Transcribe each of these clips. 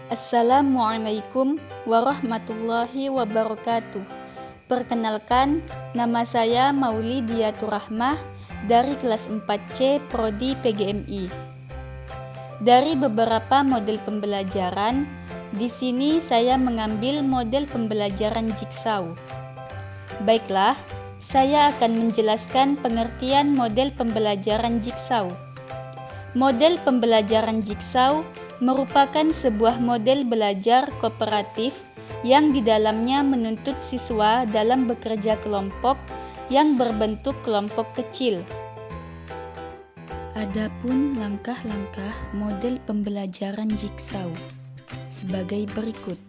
Assalamualaikum warahmatullahi wabarakatuh. Perkenalkan, nama saya Maulidiatur Rahmah dari kelas 4C Prodi PGMI. Dari beberapa model pembelajaran, di sini saya mengambil model pembelajaran Jigsaw. Baiklah, saya akan menjelaskan pengertian model pembelajaran Jigsaw. Model pembelajaran Jigsaw merupakan sebuah model belajar kooperatif yang di dalamnya menuntut siswa dalam bekerja kelompok yang berbentuk kelompok kecil. Adapun langkah-langkah model pembelajaran Jigsaw sebagai berikut.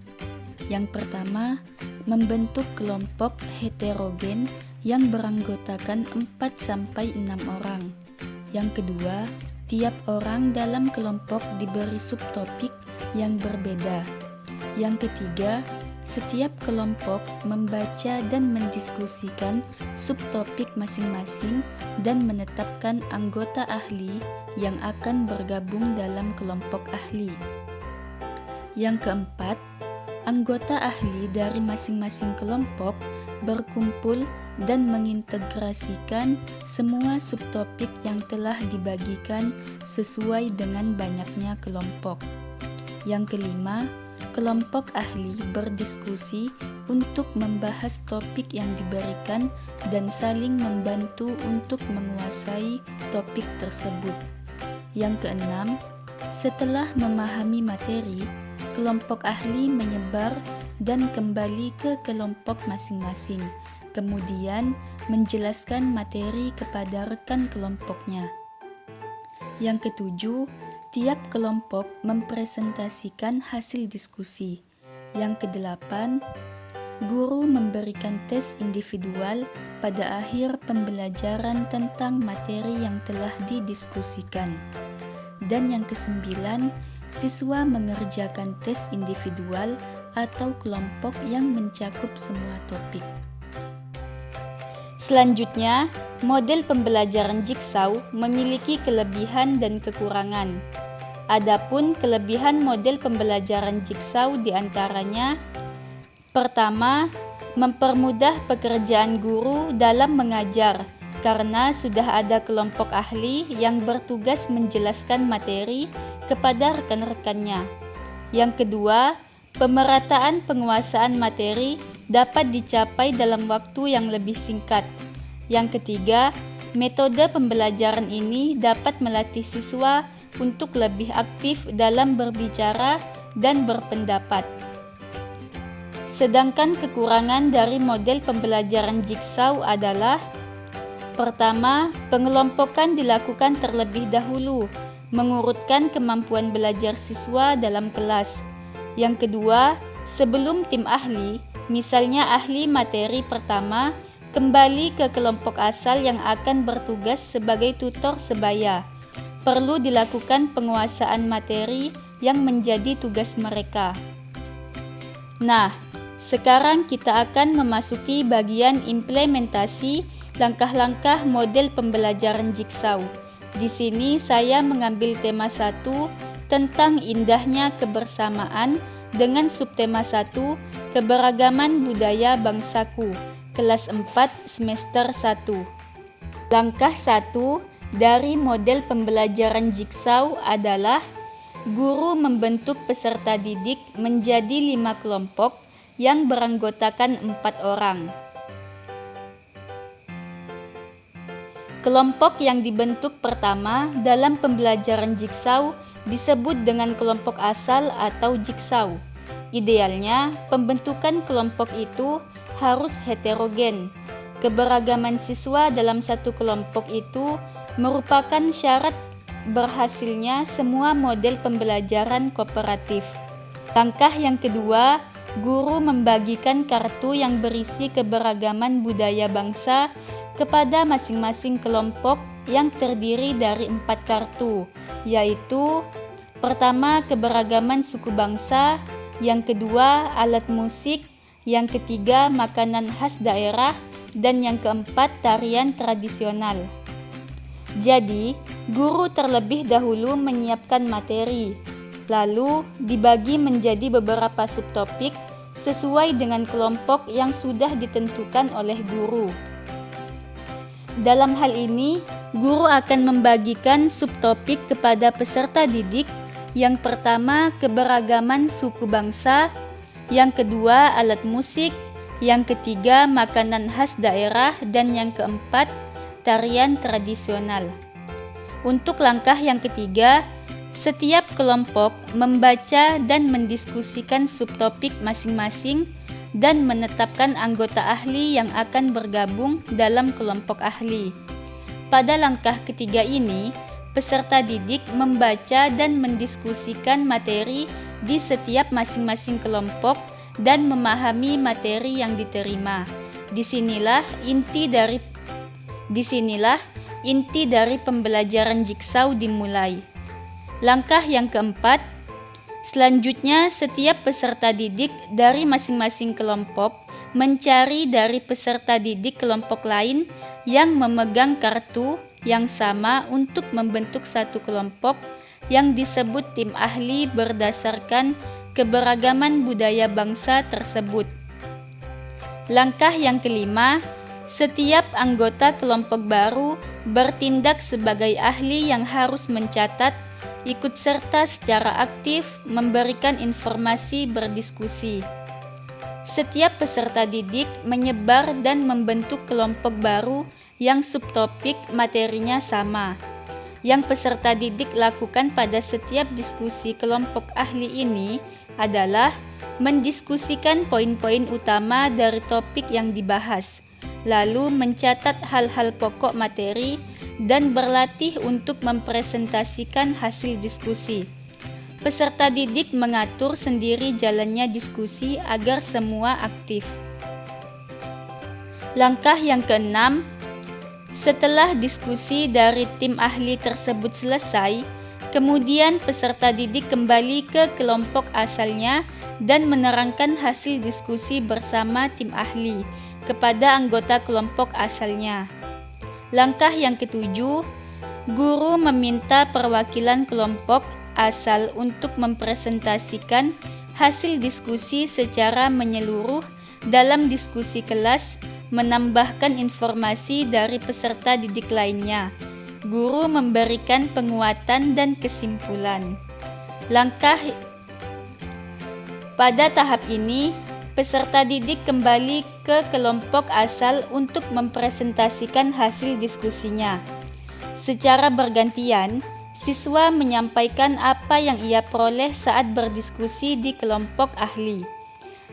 Yang pertama, membentuk kelompok heterogen yang beranggotakan 4-6 orang. Yang kedua, tiap orang dalam kelompok diberi subtopik yang berbeda. Yang ketiga, setiap kelompok membaca dan mendiskusikan subtopik masing-masing dan menetapkan anggota ahli yang akan bergabung dalam kelompok ahli. Yang keempat, anggota ahli dari masing-masing kelompok berkumpul dan mengintegrasikan semua subtopik yang telah dibagikan sesuai dengan banyaknya kelompok. Yang kelima, kelompok ahli berdiskusi untuk membahas topik yang diberikan dan saling membantu untuk menguasai topik tersebut. Yang keenam, setelah memahami materi, kelompok ahli menyebar dan kembali ke kelompok masing-masing, kemudian menjelaskan materi kepada rekan kelompoknya. Yang ketujuh, tiap kelompok mempresentasikan hasil diskusi. Yang kedelapan, guru memberikan tes individual pada akhir pembelajaran tentang materi yang telah didiskusikan. Dan yang kesembilan, siswa mengerjakan tes individual atau kelompok yang mencakup semua topik. Selanjutnya, model pembelajaran Jigsaw memiliki kelebihan dan kekurangan. Adapun kelebihan model pembelajaran Jigsaw diantaranya: pertama, mempermudah pekerjaan guru dalam mengajar karena sudah ada kelompok ahli yang bertugas menjelaskan materi kepada rekan-rekannya. Yang kedua, pemerataan penguasaan materi dapat dicapai dalam waktu yang lebih singkat. Yang ketiga, metode pembelajaran ini dapat melatih siswa untuk lebih aktif dalam berbicara dan berpendapat. Sedangkan kekurangan dari model pembelajaran Jigsaw adalah: pertama, pengelompokan dilakukan terlebih dahulu, mengurutkan kemampuan belajar siswa dalam kelas. Yang kedua, sebelum tim ahli, misalnya ahli materi pertama, kembali ke kelompok asal yang akan bertugas sebagai tutor sebaya, perlu dilakukan penguasaan materi yang menjadi tugas mereka. Nah, sekarang kita akan memasuki bagian implementasi langkah-langkah model pembelajaran Jigsaw. Di sini saya mengambil tema 1 tentang indahnya kebersamaan dengan subtema 1 keberagaman budaya bangsaku, kelas 4 semester 1. Langkah 1 dari model pembelajaran Jigsaw adalah guru membentuk peserta didik menjadi 5 kelompok yang beranggotakan 4 orang. Kelompok yang dibentuk pertama dalam pembelajaran Jigsaw disebut dengan kelompok asal atau Jigsaw. Idealnya, pembentukan kelompok itu harus heterogen. Keberagaman siswa dalam satu kelompok itu merupakan syarat berhasilnya semua model pembelajaran kooperatif. Langkah yang kedua, guru membagikan kartu yang berisi keberagaman budaya bangsa kepada masing-masing kelompok yang terdiri dari 4 kartu, yaitu: pertama, keberagaman suku bangsa, yang kedua, alat musik, yang ketiga, makanan khas daerah, dan yang keempat, tarian tradisional. Jadi, guru terlebih dahulu menyiapkan materi. lalu dibagi menjadi beberapa subtopik sesuai dengan kelompok yang sudah ditentukan oleh guru. Dalam hal ini, guru akan membagikan subtopik kepada peserta didik. Yang pertama, keberagaman suku bangsa. Yang kedua, alat musik. Yang ketiga, makanan khas daerah. Dan yang keempat, tarian tradisional. Untuk langkah yang ketiga, setiap kelompok membaca dan mendiskusikan subtopik masing-masing dan menetapkan anggota ahli yang akan bergabung dalam kelompok ahli. Pada langkah ketiga ini, peserta didik membaca dan mendiskusikan materi di setiap masing-masing kelompok dan memahami materi yang diterima. Disinilah inti dari pembelajaran Jigsaw dimulai. Langkah yang keempat, selanjutnya setiap peserta didik dari masing-masing kelompok mencari dari peserta didik kelompok lain yang memegang kartu yang sama untuk membentuk satu kelompok yang disebut tim ahli berdasarkan keberagaman budaya bangsa tersebut. Langkah yang kelima, setiap anggota kelompok baru bertindak sebagai ahli yang harus mencatat, ikut serta secara aktif, memberikan informasi, berdiskusi. Setiap peserta didik menyebar dan membentuk kelompok baru yang subtopik materinya sama. Yang peserta didik lakukan pada setiap diskusi kelompok ahli ini adalah mendiskusikan poin-poin utama dari topik yang dibahas, lalu mencatat hal-hal pokok materi dan berlatih untuk mempresentasikan hasil diskusi. Peserta didik mengatur sendiri jalannya diskusi agar semua aktif. Langkah yang keenam, setelah diskusi dari tim ahli tersebut selesai, kemudian peserta didik kembali ke kelompok asalnya dan menerangkan hasil diskusi bersama tim ahli kepada anggota kelompok asalnya. Langkah yang ketujuh, guru meminta perwakilan kelompok asal untuk mempresentasikan hasil diskusi secara menyeluruh dalam diskusi kelas, menambahkan informasi dari peserta didik lainnya. Guru memberikan penguatan dan kesimpulan. Pada tahap ini, peserta didik kembali ke kelompok asal untuk mempresentasikan hasil diskusinya. Secara bergantian, siswa menyampaikan apa yang ia peroleh saat berdiskusi di kelompok ahli.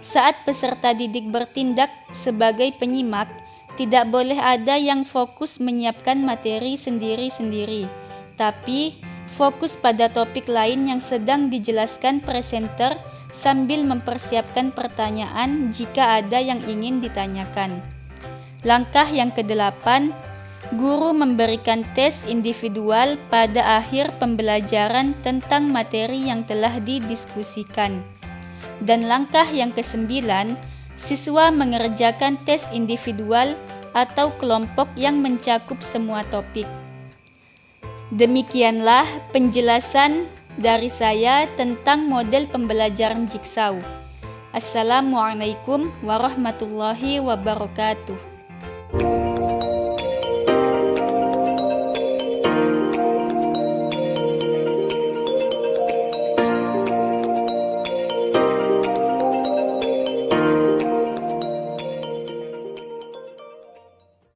Saat peserta didik bertindak sebagai penyimak, tidak boleh ada yang fokus menyiapkan materi sendiri-sendiri, tapi fokus pada topik lain yang sedang dijelaskan presenter sambil mempersiapkan pertanyaan jika ada yang ingin ditanyakan. Langkah yang kedelapan, guru memberikan tes individual pada akhir pembelajaran tentang materi yang telah didiskusikan. Dan langkah yang kesembilan, siswa mengerjakan tes individual atau kelompok yang mencakup semua topik. Demikianlah penjelasan dari saya tentang model pembelajaran Jigsaw. Assalamualaikum warahmatullahi wabarakatuh.